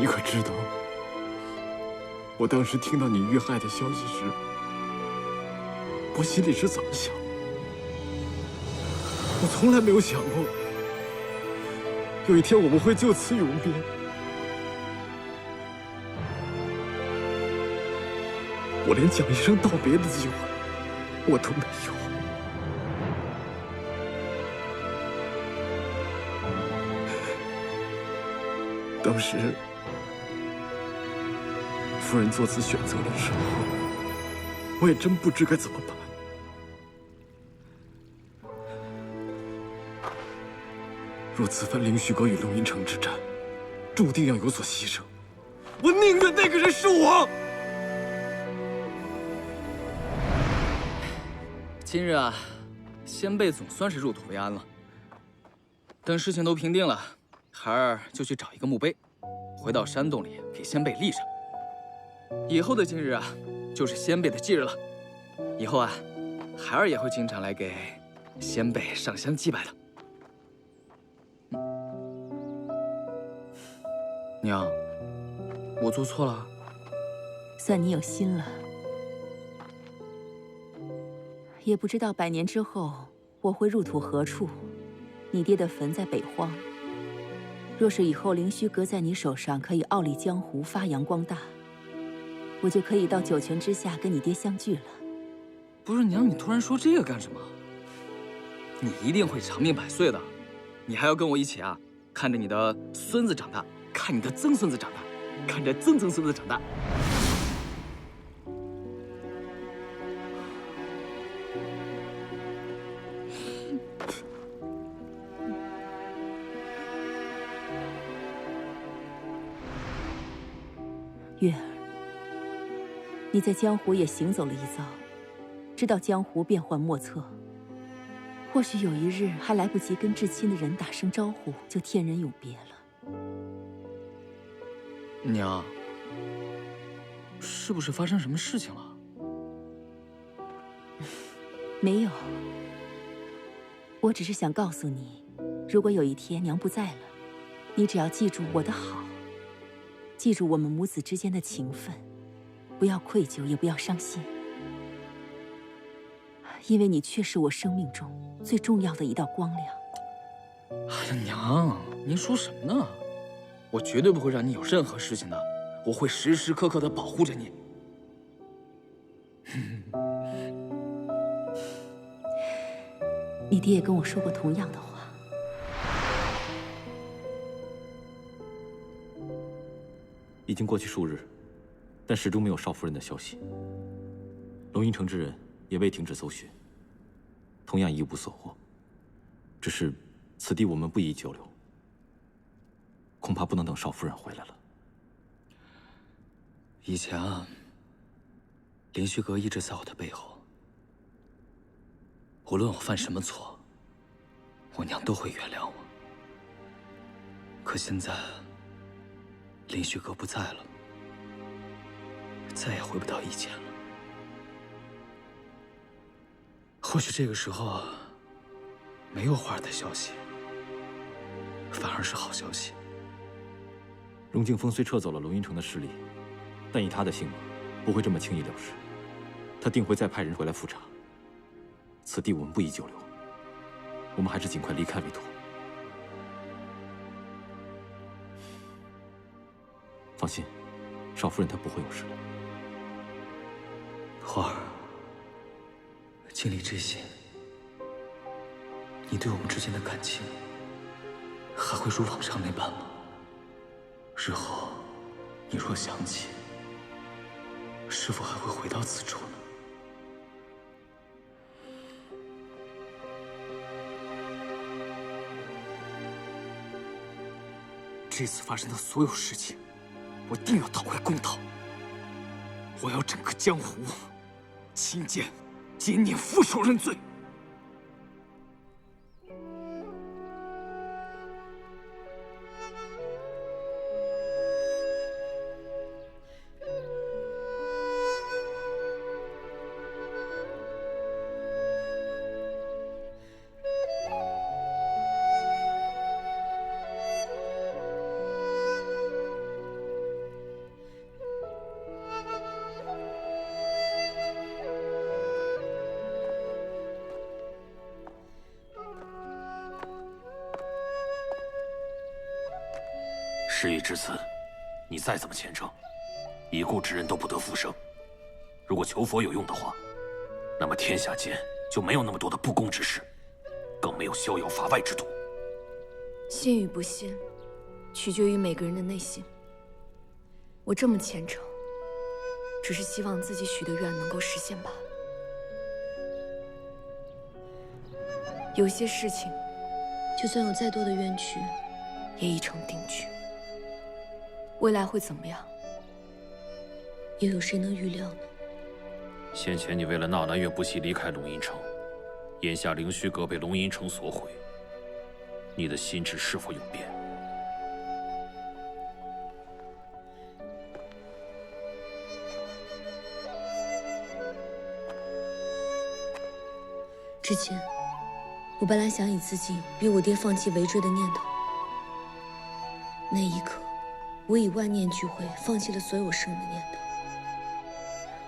你可知道，我当时听到你遇害的消息时，我心里是怎么想的？我从来没有想过，有一天我们会就此永别。我连讲一声道别的机会我都没有。当时，夫人做此选择的时候，我也真不知该怎么办。若此番凌虚阁与龙吟城之战，注定要有所牺牲，我宁愿那个人是我。今日啊，先辈总算是入土为安了。等事情都平定了，孩儿就去找一个墓碑，回到山洞里给先辈立上。以后的今日啊，就是先辈的忌日了。以后啊，孩儿也会经常来给先辈上香祭拜的。娘，我做错了。算你有心了。也不知道100年之后我会入土何处。你爹的坟在北荒。若是以后凌虚阁在你手上可以傲立江湖、发扬光大，我就可以到九泉之下跟你爹相聚了。不是娘，你突然说这个干什么？你一定会长命百岁的。你还要跟我一起啊，看着你的孙子长大，看你的曾孙子长大，看着曾曾孙子长大。月儿，你在江湖也行走了一遭，知道江湖变幻莫测。或许有一日还来不及跟至亲的人打声招呼，就天人永别了。娘，是不是发生什么事情了？没有，我只是想告诉你，如果有一天娘不在了，你只要记住我的好，记住我们母子之间的情分，不要愧疚，也不要伤心，因为你却是我生命中最重要的一道光亮。哎呀，娘，您说什么呢？我绝对不会让你有任何事情的，我会时时刻刻的保护着你。你爹也跟我说过同样的话。已经过去数日，但始终没有少夫人的消息。龙吟城之人也未停止搜寻，同样一无所获。只是此地我们不宜久留，恐怕不能等少夫人回来了。以前啊，凌虚阁一直在我的背后，无论我犯什么错，我娘都会原谅我。可现在，凌虚阁不在了，再也回不到以前了。或许这个时候，没有花儿的消息，反而是好消息。荣敬风虽撤走了龙吟城的势力，但以他的性格，不会这么轻易了事。他定会再派人回来复查。此地我们不宜久留，我们还是尽快离开为妥。放心，少夫人她不会有事的。花儿，经历这些，你对我们之间的感情还会如往常那般吗？日后你若想起，是否还会回到此处呢？这次发生的所有事情，我定要讨回公道。我要整个江湖亲见奸佞俯首认罪。事已至此，你再怎么虔诚，已故之人都不得复生。如果求佛有用的话，那么天下间就没有那么多的不公之事，更没有逍遥法外之徒。信与不信，取决于每个人的内心。我这么虔诚，只是希望自己许的愿能够实现罢了。有些事情，就算有再多的冤屈，也已成定局。未来会怎么样，又有谁能预料呢？先前你为了纳兰月不惜离开龙吟城，眼下灵虚阁被龙吟城所毁，你的心智是否有变？之前，我本来想以自己逼我爹放弃围追的念头，那一刻，我以万念俱灰，放弃了所有生的念头。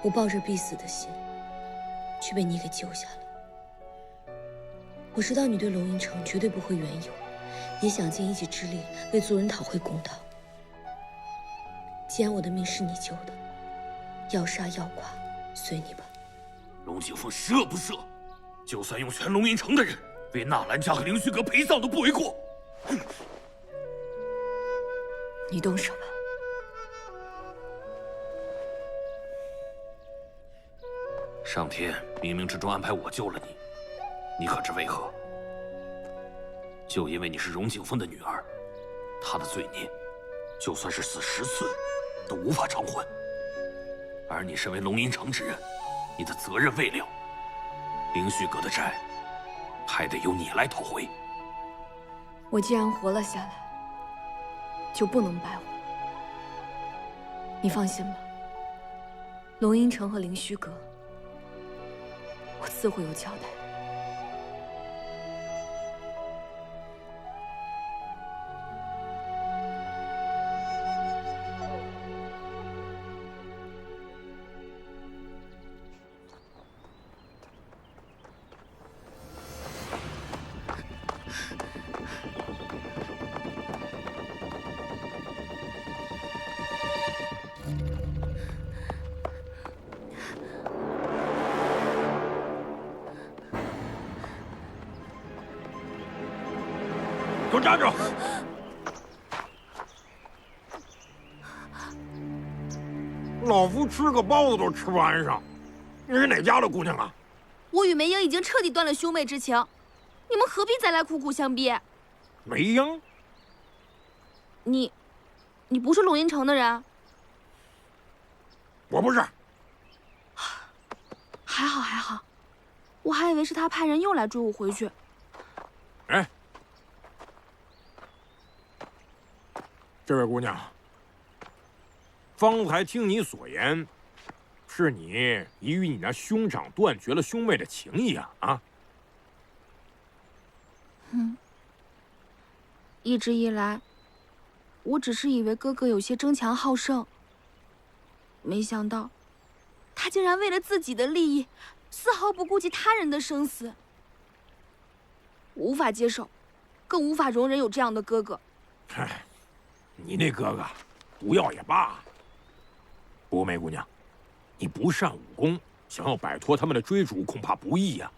我抱着必死的心，却被你给救下了。我知道你对龙吟城绝对不会缘由，也想尽一己之力为族人讨回公道。既然我的命是你救的，要杀要剐，随你吧。龙景凤十恶不赦，就算用全龙吟城的人为纳兰家和灵虚阁陪葬都不为过。你动手吧。上天冥冥之中安排我救了你，你可知为何？就因为你是荣景凤的女儿，她的罪孽，就算是死10次，都无法偿还。而你身为龙吟城之人，你的责任未了，灵虚阁的债，还得由你来讨回。我既然活了下来，就不能白活。你放心吧，龙吟城和灵虚阁，我自会有交代。给我站住！老夫吃个包子都吃不安上，你是哪家的姑娘啊？我与梅英已经彻底断了兄妹之情，你们何必再来苦苦相逼？梅英，你不是龙吟城的人？我不是。还好还好，我还以为是他派人又来追我回去。哎，这位姑娘，方才听你所言，是你已与你那兄长断绝了兄妹的情谊啊？啊？一直以来，我只是以为哥哥有些争强好胜，没想到，他竟然为了自己的利益，丝毫不顾及他人的生死。无法接受，更无法容忍有这样的哥哥。嗨，你那哥哥不要也罢。不过梅姑娘，你不善武功，想要摆脱他们的追逐，恐怕不易呀。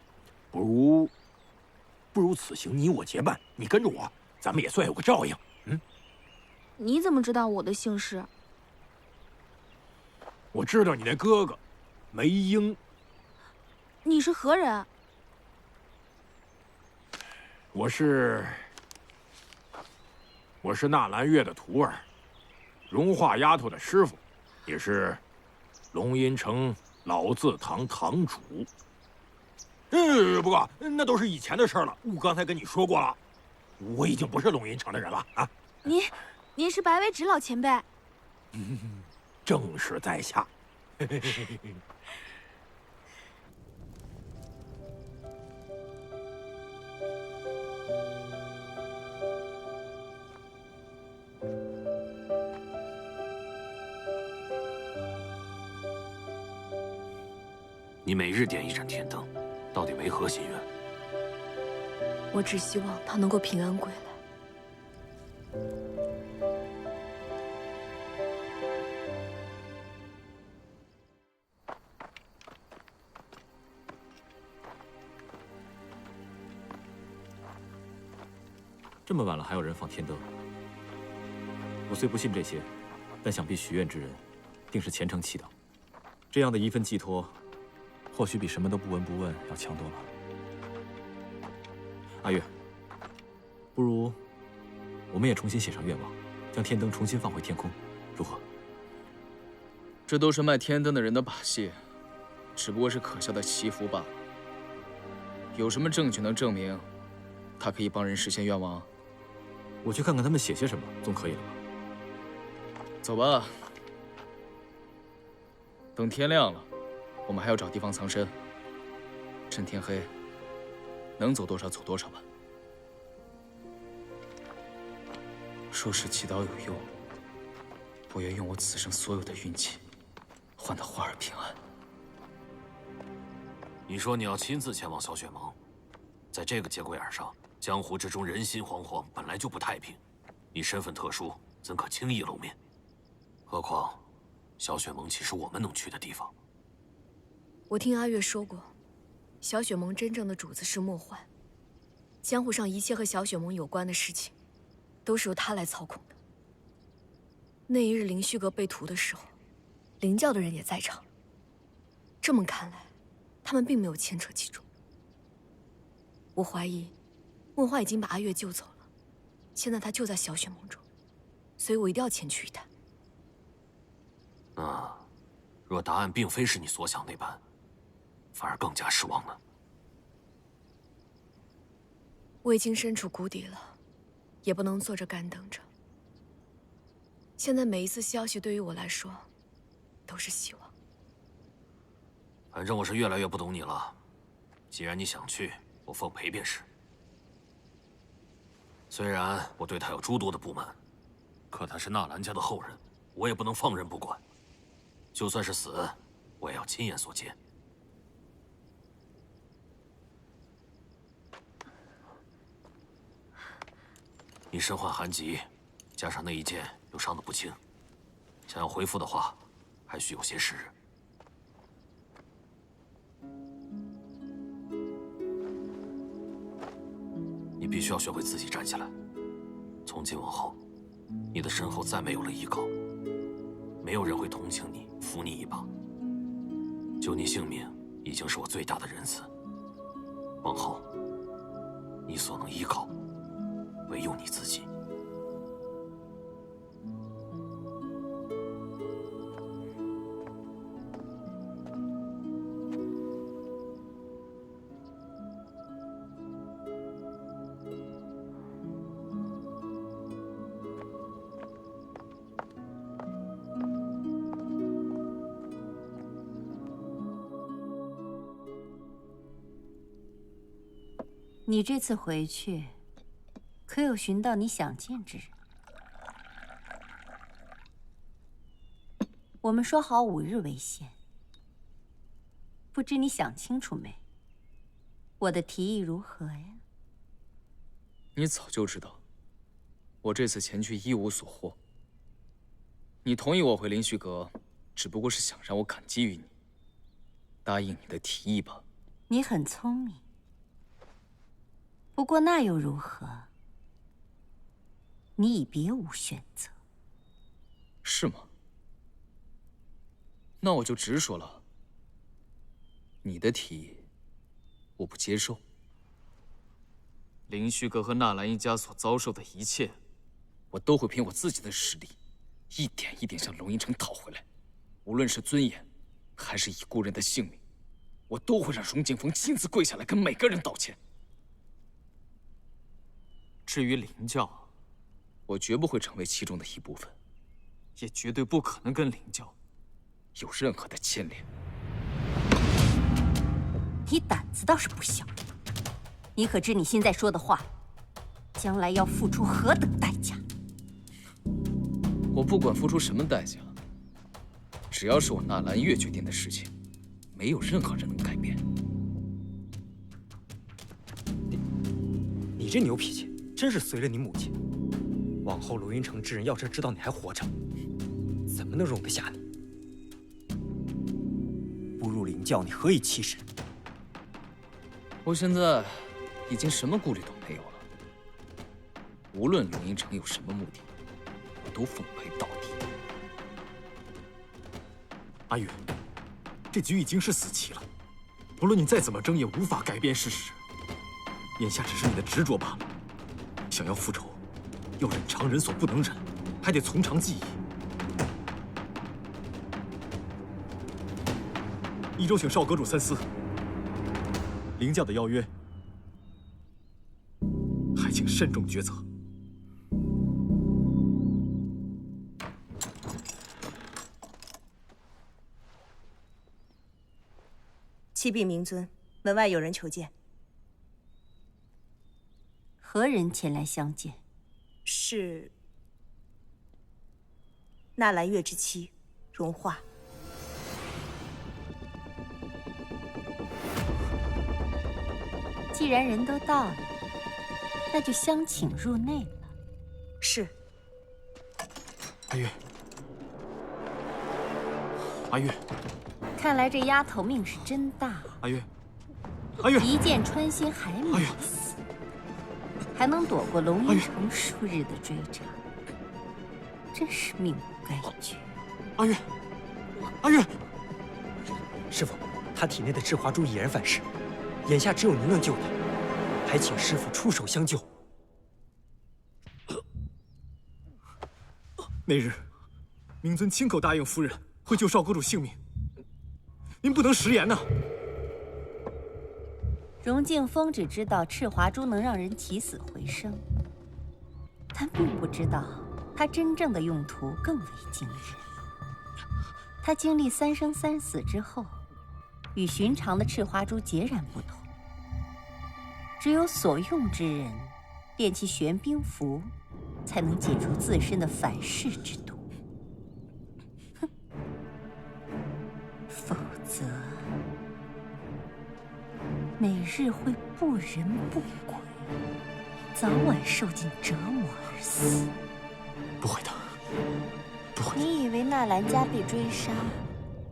不如此行你我结伴，你跟着我，咱们也算有个照应。你怎么知道我的姓氏？我知道你那哥哥，梅英。你是何人？我是纳兰月的徒儿，融化丫头的师傅，也是龙吟城老字堂堂主。不过那都是以前的事了。我刚才跟你说过了，我已经不是龙吟城的人了啊。您是白为直老前辈。正是在下。你每日点一盏天灯，到底为何心愿？我只希望他能够平安归来。这么晚了还有人放天灯。我虽不信这些，但想必许愿之人，定是虔诚祈祷。这样的一份寄托，或许比什么都不闻不问要强多了。阿月，不如我们也重新写上愿望，将天灯重新放回天空，如何？这都是卖天灯的人的把戏，只不过是可笑的祈福罢了。有什么证据能证明他可以帮人实现愿望？我去看看他们写些什么，总可以了吧？走吧。等天亮了，我们还要找地方藏身。趁天黑，能走多少走多少吧。若是祈祷有用，我愿用我此生所有的运气，换得花儿平安。你说你要亲自前往小雪盟，在这个节骨眼上，江湖之中人心惶惶，本来就不太平。你身份特殊，怎可轻易露面？何况，小雪盟岂是我们能去的地方？我听阿月说过，小雪盟真正的主子是莫幻，江湖上一切和小雪盟有关的事情，都是由他来操控的。那一日灵虚阁被屠的时候，灵教的人也在场。这么看来，他们并没有牵扯其中。我怀疑，莫幻已经把阿月救走了，现在他就在小雪盟中，所以我一定要前去一探。若答案并非是你所想那般，反而更加失望呢。我已经身处谷底了，也不能坐着干等着。现在每一次消息对于我来说，都是希望。反正我是越来越不懂你了。既然你想去，我奉陪便是。虽然我对他有诸多的不满，可他是纳兰家的后人，我也不能放任不管。就算是死，我也要亲眼所见。你身患寒疾，加上那一剑又伤得不轻，想要恢复的话，还需有些时日。你必须要学会自己站起来。从今往后，你的身后再没有了依靠，没有人会同情你、扶你一把。救你性命已经是我最大的仁慈。往后，你所能依靠，唯有你自己。你这次回去，可有寻到你想见之人？我们说好5日为限，不知你想清楚没？我的提议如何呀？你早就知道，我这次前去一无所获。你同意我回灵虚阁，只不过是想让我感激于你，答应你的提议吧。你很聪明。不过那又如何？你已别无选择。是吗？那我就直说了，你的提议，我不接受。灵虚阁和纳兰一家所遭受的一切，我都会凭我自己的实力，一点一点向龙吟城讨回来。无论是尊严，还是已故人的性命，我都会让荣景峰亲自跪下来跟每个人道歉。至于灵教，我绝不会成为其中的一部分，也绝对不可能跟灵教有任何的牵连。你胆子倒是不小，你可知你现在说的话，将来要付出何等代价？我不管付出什么代价，只要是我纳兰月决定的事情，没有任何人能改变。你这牛脾气，真是随了你母亲。往后罗云城之人要是知道你还活着，怎么能容得下你？不入灵教，你何以栖身？我现在已经什么顾虑都没有了。无论龙吟城有什么目的，我都奉陪到底。阿月，这局已经是死棋了，不论你再怎么争，也无法改变事实。眼下只是你的执着罢了。想要复仇，要忍常人所不能忍，还得从长计议。一周请少阁主三思。凌教的邀约，还请慎重抉择。启禀明尊，门外有人求见。何人前来相见？是纳兰月之妻，荣华。既然人都到了，那就相请入内吧。是。阿月，阿月，看来这丫头命是真大。阿月，阿月，一箭穿心，还没死，还能躲过龙吟城数日的追查，真是命不该绝。阿月，阿月，师父，他体内的赤华珠已然反噬，眼下只有您能救他，还请师父出手相救。那日，明尊亲口答应夫人会救少阁主性命，您不能食言呐！荣敬风只知道赤华珠能让人起死回生，但并不知道它真正的用途更为惊人。它经历3生3死之后，与寻常的赤华珠截然不同。只有所用之人练其玄冰符，才能解除自身的反噬之毒。哼，否则每日会不人不鬼，早晚受尽折磨而死。不会的，不会的。你以为纳兰家被追杀，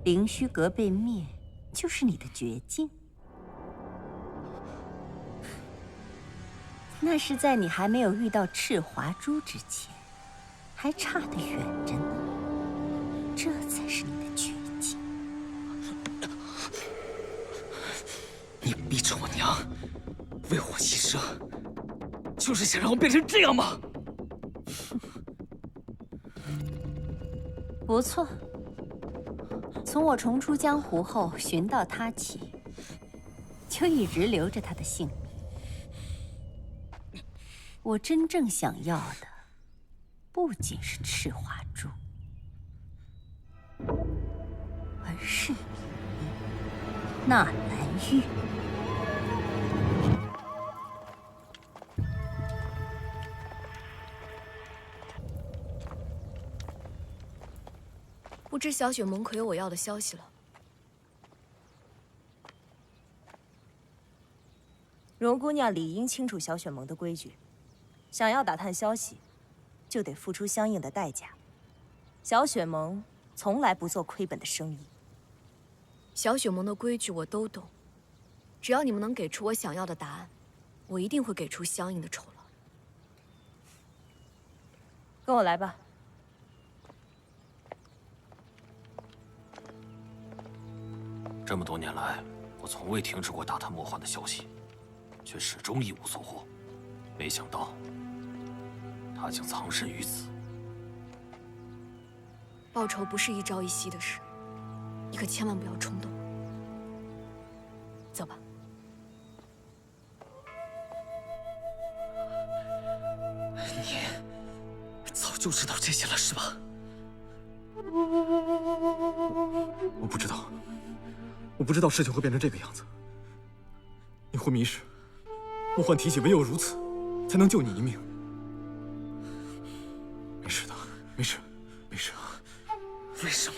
凌虚阁被灭，就是你的绝境？那是在你还没有遇到赤华珠之前，还差得远着呢。这才是你的绝境。你逼着我娘为我牺牲，就是想让我变成这样吗？不错，从我重出江湖后寻到他起，就一直留着他的性命。我真正想要的，不仅是赤华珠，而是你，纳兰玉。不知小雪盟可有我要的消息了？荣姑娘理应清楚小雪盟的规矩。想要打探消息，就得付出相应的代价。小雪盟从来不做亏本的生意。小雪盟的规矩我都懂，只要你们能给出我想要的答案，我一定会给出相应的酬劳。跟我来吧。这么多年来，我从未停止过打探莫幻的消息，却始终一无所获。没想到，他竟藏身于此。报仇不是一朝一夕的事，你可千万不要冲动。走吧。你早就知道这些了，是吧？我不知道，我不知道事情会变成这个样子。你昏迷时，莫幻提起唯有如此，才能救你一命。没事的，没事，没事。为什么？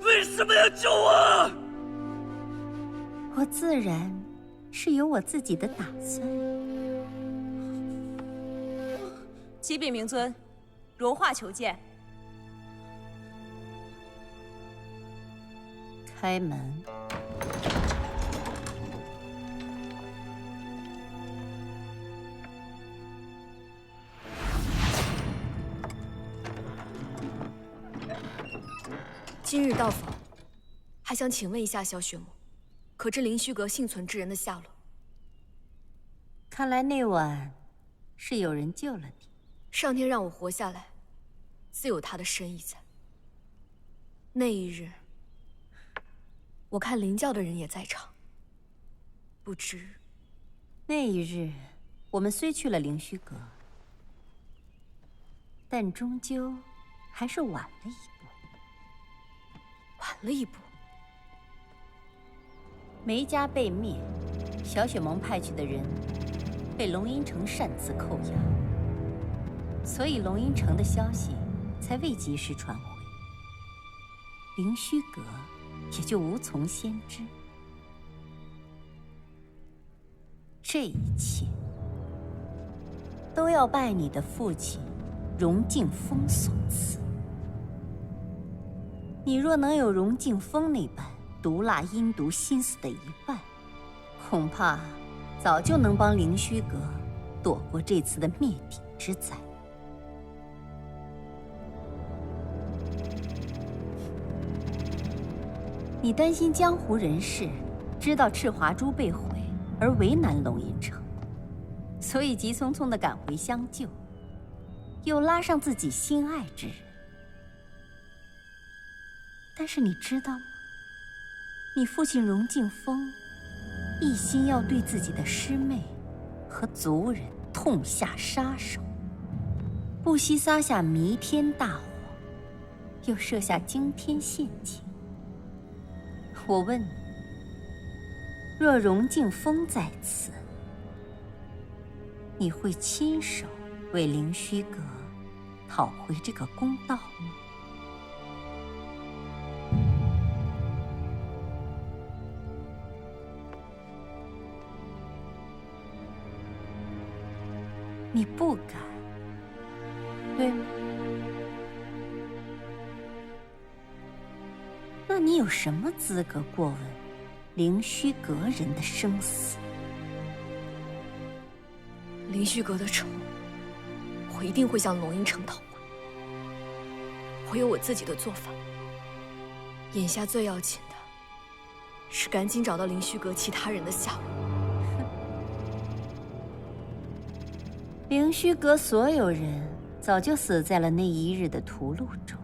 为什么要救我？我自然是有我自己的打算。启禀明尊，荣华求见。开门。今日到访，还想请问一下萧雪母，可知灵虚阁幸存之人的下落？看来那晚是有人救了你。上天让我活下来，自有他的深意在。那一日，我看灵教的人也在场，不知那一日，我们虽去了灵虚阁，但终究还是晚了一步。晚了一步。梅家被灭，小雪盟派去的人被龙吟城擅自扣押，所以龙吟城的消息才未及时传回，灵虚阁也就无从先知。这一切都要拜你的父亲荣敬风所赐。你若能有荣敬风那般毒辣阴毒心思的一半，恐怕早就能帮灵虚阁躲过这次的灭顶之灾。你担心江湖人士知道赤华珠被毁而为难龙吟城，所以急匆匆地赶回相救，又拉上自己心爱之人。但是你知道吗？你父亲荣敬风一心要对自己的师妹和族人痛下杀手，不惜撒下弥天大火，又设下惊天陷阱。我问你，若荣敬风在此，你会亲手为灵虚阁讨回这个公道吗？你不敢，对吗？那你有什么资格过问灵虚阁人的生死？灵虚阁的仇，我一定会向龙吟城讨还。我有我自己的做法。眼下最要紧的是赶紧找到灵虚阁其他人的下落。灵虚阁所有人早就死在了那一日的屠戮中。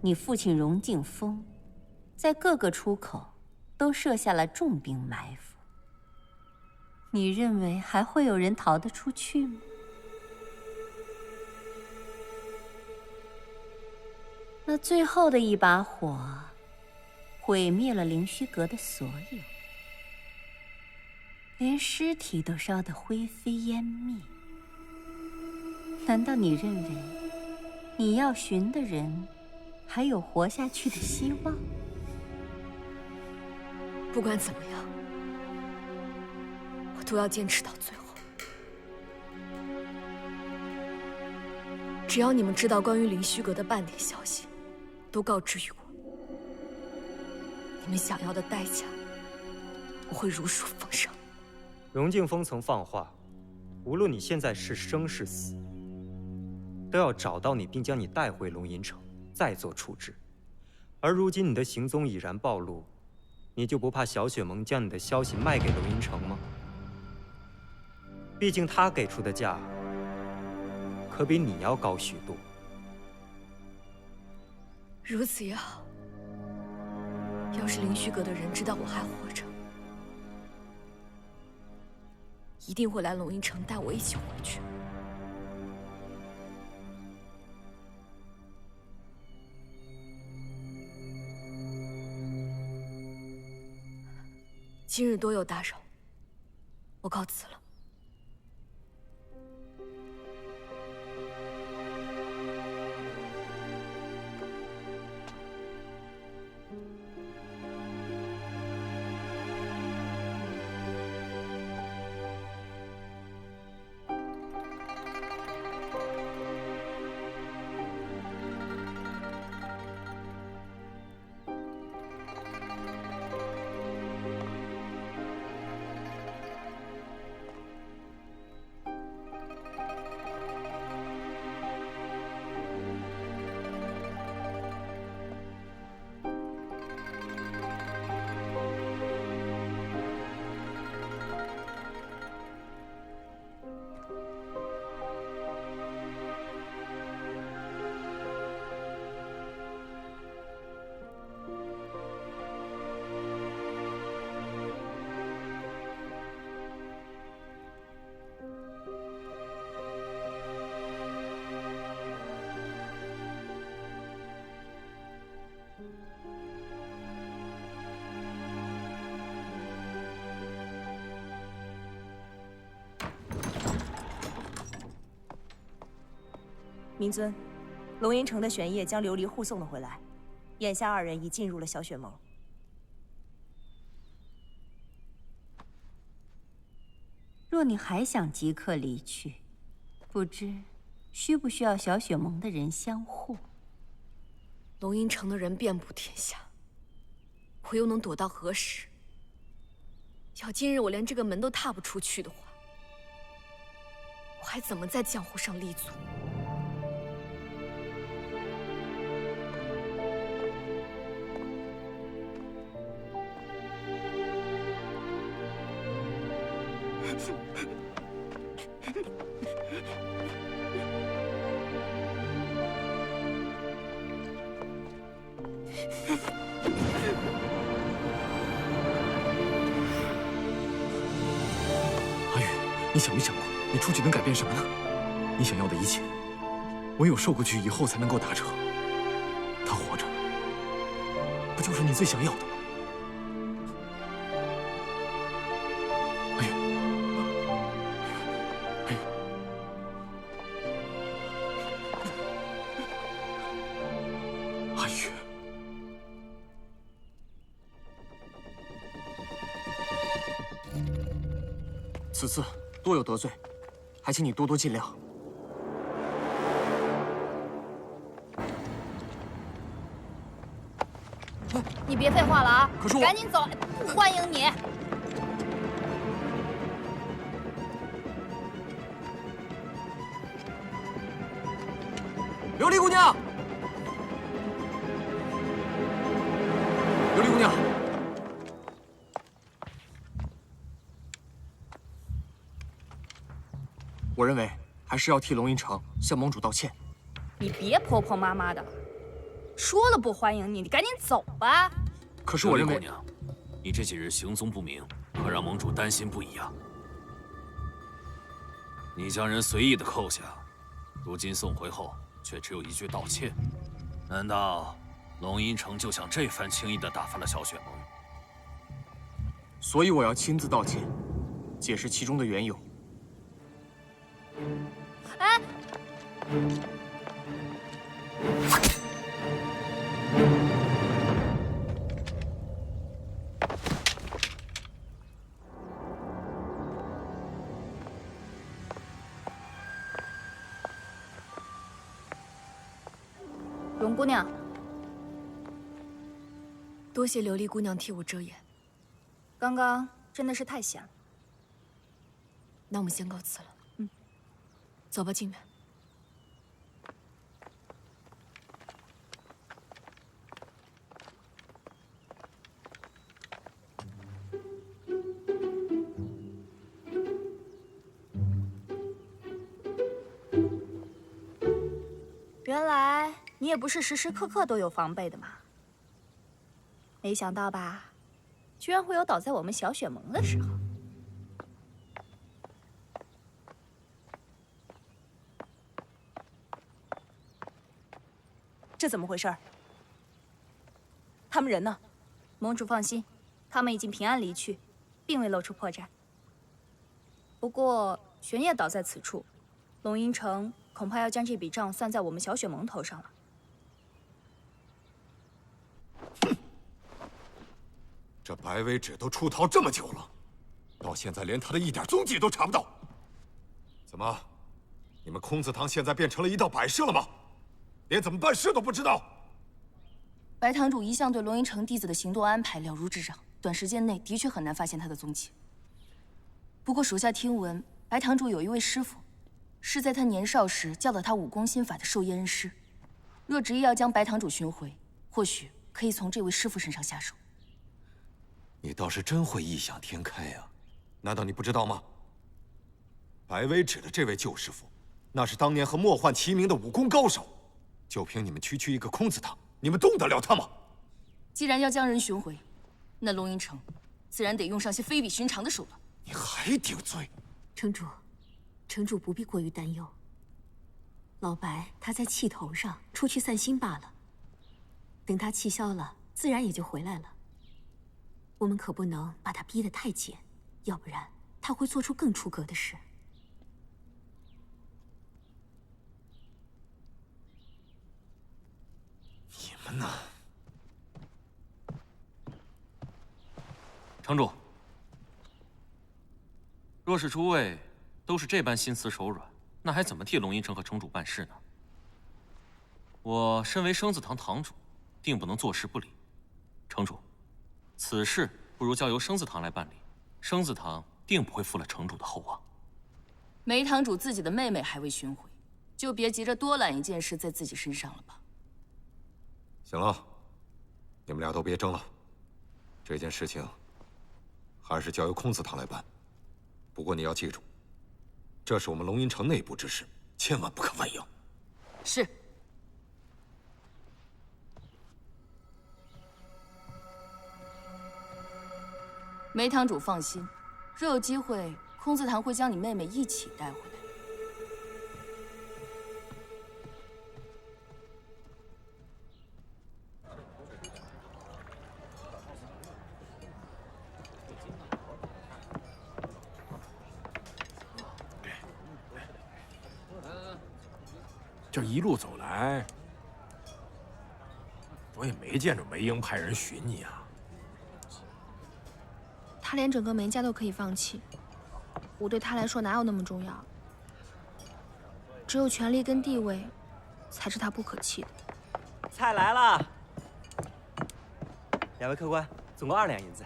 你父亲荣敬风在各个出口都设下了重兵埋伏，你认为还会有人逃得出去吗？那最后的一把火毁灭了灵虚阁的所有，连尸体都烧得灰飞烟灭。难道你认为你要寻的人还有活下去的希望？不管怎么样，我都要坚持到最后。只要你们知道关于灵虚阁的半点消息，都告知于我。你们想要的代价，我会如数奉上。荣敬风曾放话，无论你现在是生是死，都要找到你并将你带回龙吟城，再做处置。而如今你的行踪已然暴露，你就不怕小雪盟将你的消息卖给龙吟城吗？毕竟他给出的价，可比你要高许多。如此也好。要是灵虚阁的人知道我还活着，一定会来龙吟城带我一起回去。今日多有打扰，我告辞了。阴尊，龙吟城的玄烨将琉璃护送了回来，眼下二人已进入了小雪盟。若你还想即刻离去，不知需不需要小雪盟的人相护？龙吟城的人遍布天下，我又能躲到何时？要今日我连这个门都踏不出去的话，我还怎么在江湖上立足？阿玉，你想没想过，你出去能改变什么呢？你想要的一切，唯有受过去以后才能够达成。他活着，不就是你最想要的吗？阿玉，阿玉，阿玉。此次多有得罪，还请你多多见谅。你别废话了啊！可是我赶紧走，不欢迎你。琉璃姑娘，琉璃姑娘，我认为还是要替龙吟城向盟主道歉。你别婆婆妈妈的，说了不欢迎你，你赶紧走吧。可是我认为，琉璃姑娘，你这几日行踪不明，可让盟主担心不已啊！你将人随意的扣下，如今送回后却只有一句道歉，难道龙吟城就想这番轻易的打翻了小雪盟？所以我要亲自道歉，解释其中的缘由。哎，荣姑娘，多谢琉璃姑娘替我遮掩。刚刚真的是太险了。那我们先告辞了。走吧，静远。原来你也不是时时刻刻都有防备的嘛。没想到吧，居然会有倒在我们小雪盟的时候。这怎么回事？他们人呢？盟主放心，他们已经平安离去，并未露出破绽。不过玄烨倒在此处，龙吟城恐怕要将这笔账算在我们小雪盟头上了。哼！这白薇芷都出逃这么久了，到现在连他的一点踪迹都查不到。怎么，你们空祠堂现在变成了一道摆设了吗？连怎么办事都不知道。白堂主一向对龙吟城弟子的行动安排了如指掌，短时间内的确很难发现他的踪迹。不过属下听闻，白堂主有一位师傅，是在他年少时教导他武功心法的授业恩师。若执意要将白堂主寻回，或许可以从这位师傅身上下手。你倒是真会异想天开呀！难道你不知道吗？白薇芷的这位旧师傅，那是当年和莫幻齐名的武功高手。就凭你们区区一个空祠堂，你们动得了他吗？既然要将人寻回，那龙吟城自然得用上些非比寻常的手段。你还顶嘴！城主，城主不必过于担忧。老白他在气头上，出去散心罢了。等他气消了，自然也就回来了。我们可不能把他逼得太紧，要不然他会做出更出格的事。城主，若是诸位都是这般心慈手软，那还怎么替龙吟城和城主办事呢？我身为生子堂堂主，定不能坐视不理。城主，此事不如交由生子堂来办理，生子堂定不会负了城主的厚望。梅堂主自己的妹妹还未寻回，就别急着多揽一件事在自己身上了吧。行了，你们俩都别争了，这件事情还是交由空子堂来办。不过你要记住，这是我们龙吟城内部之事，千万不可外扬。是。梅堂主放心，若有机会，空子堂会将你妹妹一起带回来。这一路走来，我也没见着梅英派人寻你啊。他连整个梅家都可以放弃，我对他来说哪有那么重要？只有权力跟地位，才是他不可弃的。菜来了，两位客官，总共2两银子。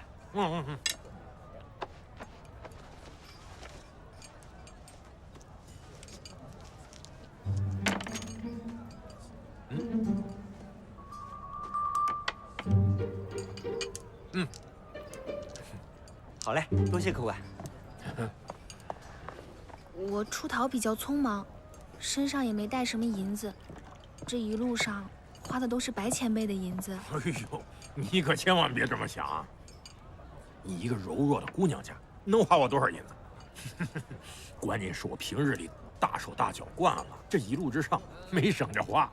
好嘞，多谢客官。我出逃比较匆忙，身上也没带什么银子，这一路上花的都是白前辈的银子。哎呦，你可千万别这么想啊！你一个柔弱的姑娘家，能花我多少银子？关键是我平日里大手大脚惯了，这一路之上没省着花。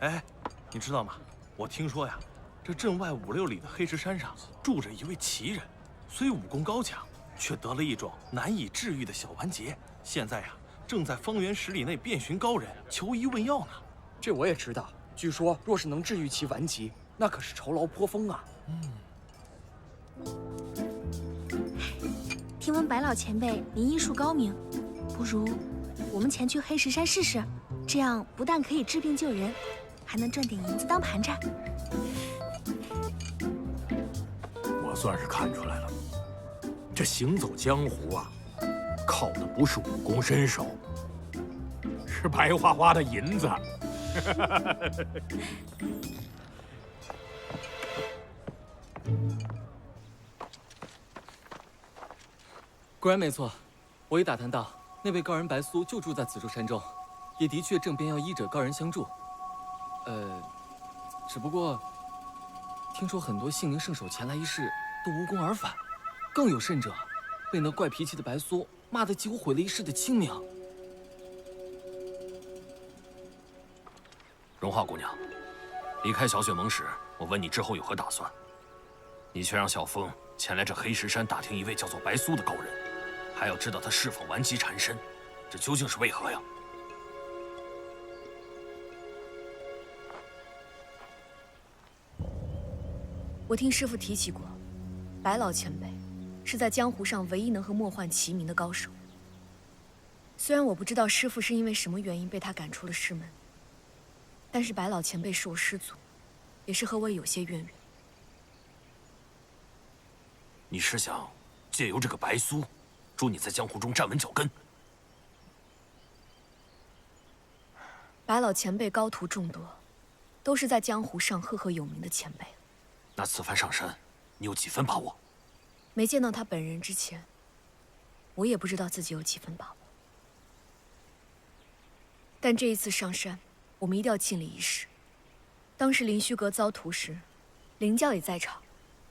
哎，你知道吗？我听说呀，这镇外5、6里的黑石山上住着一位奇人，虽武功高强，却得了一种难以治愈的小顽结。现在呀，正在方圆10里内遍寻高人，求医问药呢。这我也知道。据说，若是能治愈其顽疾，那可是酬劳颇丰啊。听闻白老前辈您医术高明，不如我们前去黑石山试试，这样不但可以治病救人，还能赚点银子当盘缠。我算是看出来了，这行走江湖啊，靠的不是武功身手，是白花花的银子。果然没错，我已打探到，那位高人白苏就住在此处山中，也的确正便要医者高人相助。只不过听说很多姓名圣手前来一试都无功而返，更有甚者，被那怪脾气的白苏骂得几乎毁了一世的清名。荣华姑娘，离开小雪盟时，我问你之后有何打算，你却让小风前来这黑石山打听一位叫做白苏的高人，还要知道他是否顽疾缠身，这究竟是为何呀？我听师父提起过，白老前辈是在江湖上唯一能和莫幻齐名的高手。虽然我不知道师父是因为什么原因被他赶出了师门，但是白老前辈是我师祖，也是和我有些渊源。你是想借由这个白苏，助你在江湖中站稳脚跟？白老前辈高徒众多，都是在江湖上赫赫有名的前辈。那此番上山，你有几分把握？没见到他本人之前，我也不知道自己有几分把握。但这一次上山，我们一定要尽力一试。当时灵虚阁遭屠时，灵教也在场，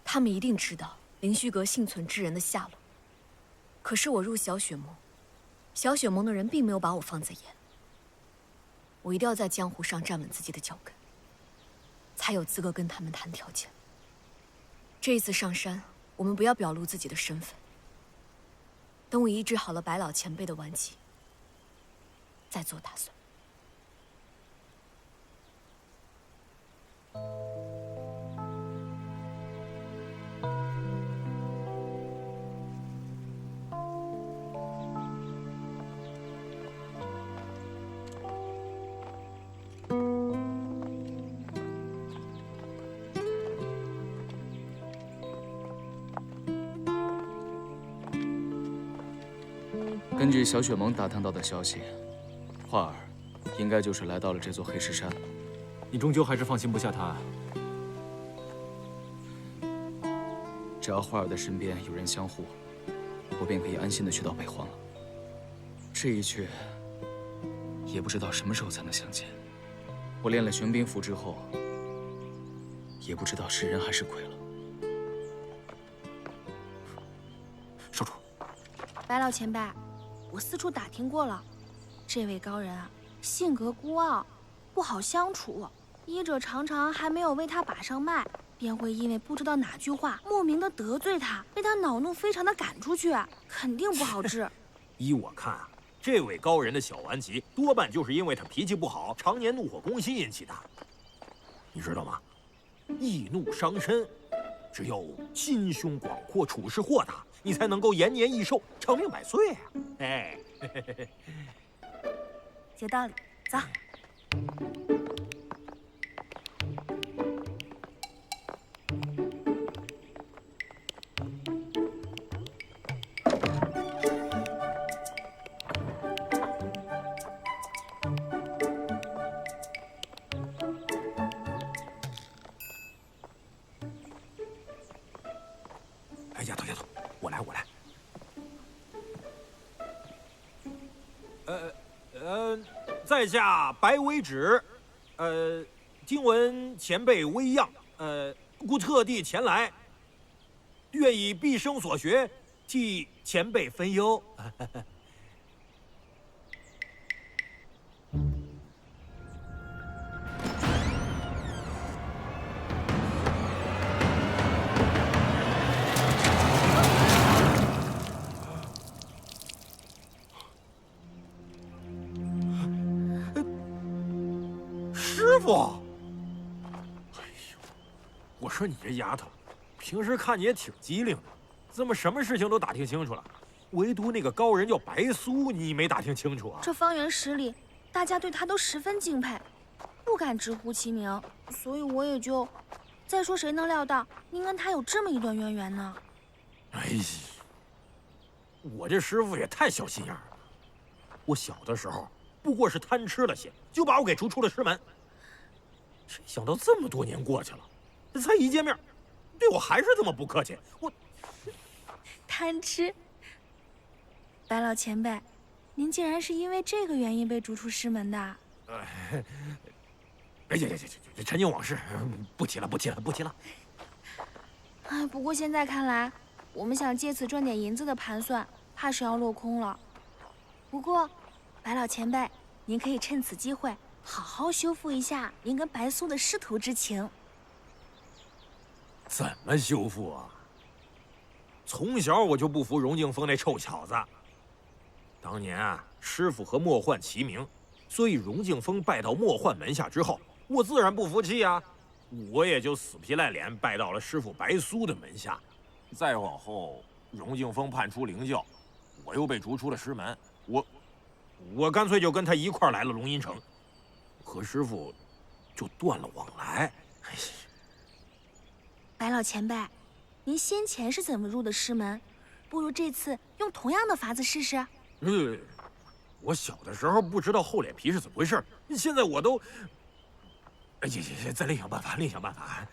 他们一定知道灵虚阁幸存之人的下落。可是我入小雪盟，小雪盟的人并没有把我放在眼。我一定要在江湖上站稳自己的脚跟，才有资格跟他们谈条件。这一次上山，我们不要表露自己的身份。等我医治好了白老前辈的顽疾，再做打算。根据小雪萌打探到的消息，画儿应该就是来到了这座黑石山。你终究还是放心不下他。只要画儿的身边有人相护，我便可以安心的去到北荒了。这一去，也不知道什么时候才能相见。我练了玄冰符之后，也不知道是人还是鬼了。少主，白老前辈，我四处打听过了，这位高人啊，性格孤傲，不好相处。医者常常还没有为他把上脉，便会因为不知道哪句话莫名的得罪他，被他恼怒非常的赶出去，肯定不好治。依我看啊，这位高人的小顽疾多半就是因为他脾气不好，常年怒火攻心引起的。你知道吗？易怒伤身，只有心胸广阔、处事豁达，你才能够延年益寿、长命百岁啊！哎，有道理，走。丫头，我来。在下白为止，听闻前辈微恙，故特地前来，愿以毕生所学替前辈分忧。师傅，哎呦，我说你这丫头，平时看你也挺机灵的，怎么什么事情都打听清楚了，唯独那个高人叫白苏，你没打听清楚啊？这方圆10里，大家对他都十分敬佩，不敢直呼其名，所以我也就……再说谁能料到您跟他有这么一段渊源呢？哎呀，我这师傅也太小心眼了。我小的时候不过是贪吃了些，就把我给逐出了师门。谁想到这么多年过去了，才一见面，对我还是这么不客气。我贪吃，白老前辈，您竟然是因为这个原因被逐出师门的？哎呀，陈年往事，不提了。哎，不过现在看来，我们想借此赚点银子的盘算，怕是要落空了。不过，白老前辈，您可以趁此机会好好修复一下您跟白苏的师徒之情。怎么修复啊？从小我就不服荣敬峰那臭小子。当年啊，师傅和莫焕齐名，所以荣敬峰拜到莫焕门下之后，我自然不服气啊。我也就死皮赖脸拜到了师傅白苏的门下。再往后，荣敬峰叛出灵教，我又被逐出了师门。我干脆就跟他一块来了龙吟城，和师傅就断了往来。哎，白老前辈，您先前是怎么入的师门？不如这次用同样的法子试试。我小的时候不知道厚脸皮是怎么回事，现在我都……哎呀，再另想办法。